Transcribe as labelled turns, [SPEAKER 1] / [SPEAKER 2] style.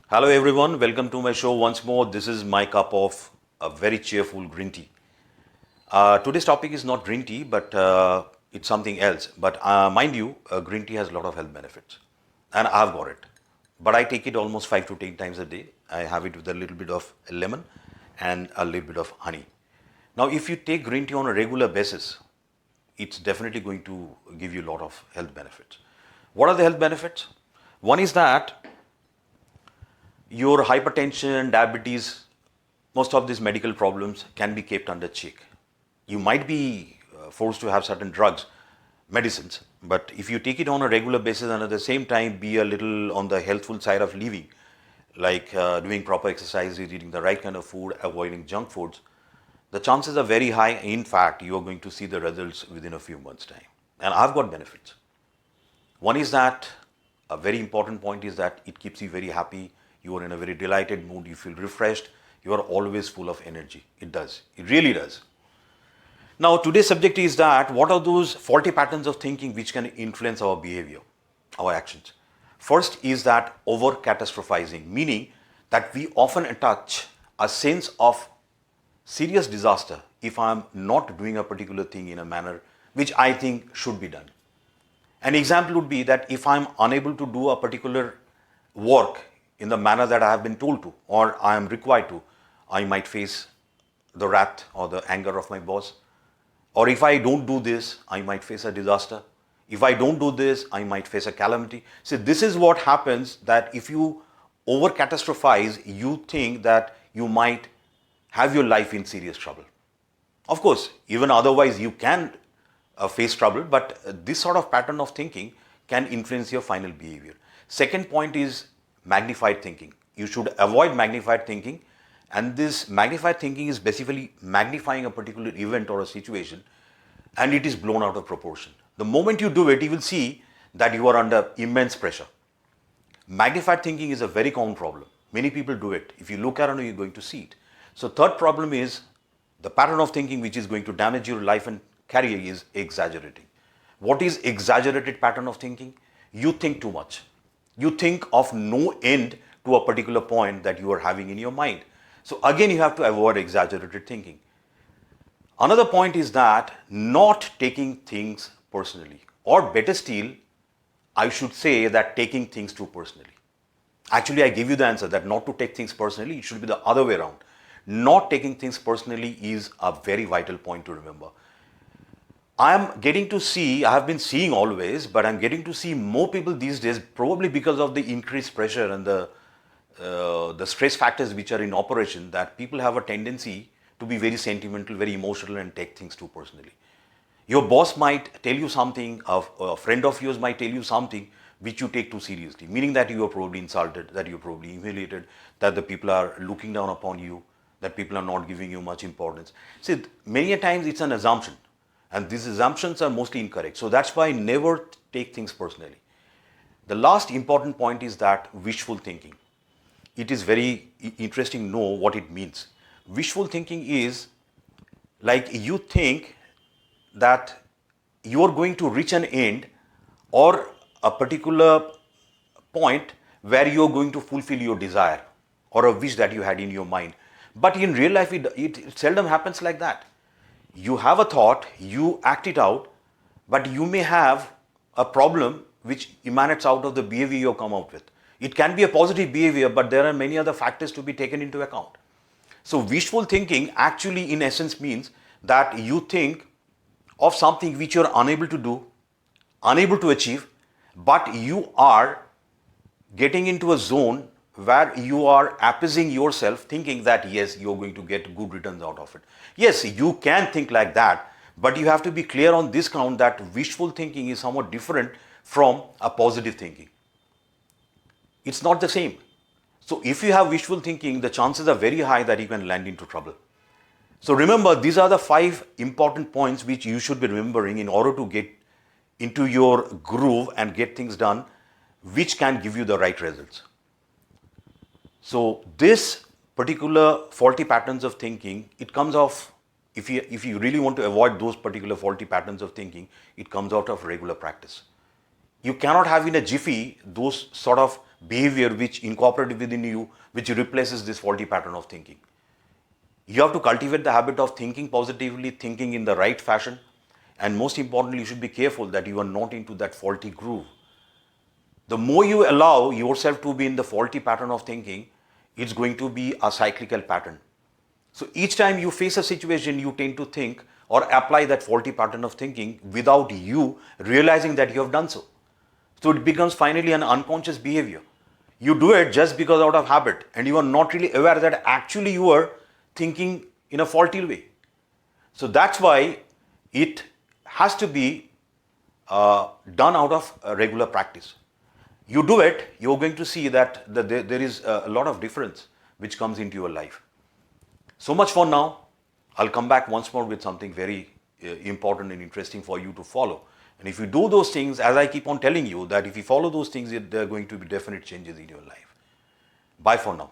[SPEAKER 1] Hello everyone, welcome to my show once more. This is my cup of a very cheerful green tea. Today's topic is not green tea, but it's something else. But mind you, green tea has a lot of health benefits, and I've got it. But I take it almost 5 to 10 times a day. I have it with a little bit of lemon and a little bit of honey. Now, if you take green tea on a regular basis, it's definitely going to give you a lot of health benefits. What are the health benefits? One is that your hypertension, diabetes, most of these medical problems can be kept under check. You might be forced to have certain drugs, medicines, but if you take it on a regular basis and at the same time be a little on the healthful side of living, like doing proper exercise, eating the right kind of food, avoiding junk foods, the chances are very high. In fact, you are going to see the results within a few months' time. And I've got benefits. One is that a very important point is that it keeps you very happy. You are in a very delighted mood. You feel refreshed. You are always full of energy. It does. It really does. Now, today's subject is that what are those faulty patterns of thinking which can influence our behavior, our actions? First is that over catastrophizing, meaning that we often attach a sense of serious disaster if I am not doing a particular thing in a manner which I think should be done. An example would be that if I am unable to do a particular work in the manner that I have been told to or I am required to, I might face the wrath or the anger of my boss. Or if I don't do this, I might face a disaster. If I don't do this, I might face a calamity. See, this is what happens, that if you over catastrophize, you think that you might have your life in serious trouble. Of course, even otherwise you can face trouble, but this sort of pattern of thinking can influence your final behavior. Second point is magnified thinking. You should avoid magnified thinking, and this magnified thinking is basically magnifying a particular event or a situation, and it is blown out of proportion. The moment you do it, you will see that you are under immense pressure. Magnified thinking is a very common problem. Many people do it. If you look around, you're going to see it. So third problem is the pattern of thinking which is going to damage your life and career is exaggerating. What is exaggerated pattern of thinking? You think too much. You think of no end to a particular point that you are having in your mind. So again, you have to avoid exaggerated thinking. Another point is that not taking things personally, or better still, I should say that taking things too personally. Actually, I give you the answer that not to take things personally, it should be the other way around. Not taking things personally is a very vital point to remember. I am getting to see, I have been seeing always, but I'm getting to see more people these days, probably because of the increased pressure and the stress factors which are in operation, that people have a tendency to be very sentimental, very emotional, and take things too personally. Your boss might tell you something, a friend of yours might tell you something which you take too seriously, meaning that you are probably insulted, that you are probably humiliated, that the people are looking down upon you, that people are not giving you much importance. See, many a times it's an assumption. And these assumptions are mostly incorrect. So that's why never take things personally. The last important point is that wishful thinking. It is very interesting to know what it means. Wishful thinking is like you think that you are going to reach an end or a particular point where you are going to fulfill your desire or a wish that you had in your mind. But in real life, it seldom happens like that. You have a thought, you act it out, but you may have a problem which emanates out of the behavior you come out with. It can be a positive behavior, but there are many other factors to be taken into account. So wishful thinking actually in essence means that you think of something which you are unable to do, unable to achieve, but you are getting into a zone where you are appeasing yourself, thinking that yes, you're going to get good returns out of it. Yes, you can think like that, but you have to be clear on this count that wishful thinking is somewhat different from a positive thinking. It's not the same. So if you have wishful thinking, the chances are very high that you can land into trouble. So remember, these are the 5 important points which you should be remembering in order to get into your groove and get things done, which can give you the right results. So this particular faulty patterns of thinking, it comes off, if you really want to avoid those particular faulty patterns of thinking, it comes out of regular practice. You cannot have in a jiffy those sort of behavior which incorporated within you, which replaces this faulty pattern of thinking. You have to cultivate the habit of thinking positively, thinking in the right fashion, and most importantly, you should be careful that you are not into that faulty groove. The more you allow yourself to be in the faulty pattern of thinking, it's going to be a cyclical pattern. So each time you face a situation, you tend to think or apply that faulty pattern of thinking without you realizing that you have done so. So it becomes finally an unconscious behavior. You do it just because out of habit, and you are not really aware that actually you are thinking in a faulty way. So that's why it has to be done out of regular practice. You do it, you're going to see that there is a lot of difference which comes into your life. So much for now. I'll come back once more with something very important and interesting for you to follow. And if you do those things, as I keep on telling you, that if you follow those things, there are going to be definite changes in your life. Bye for now.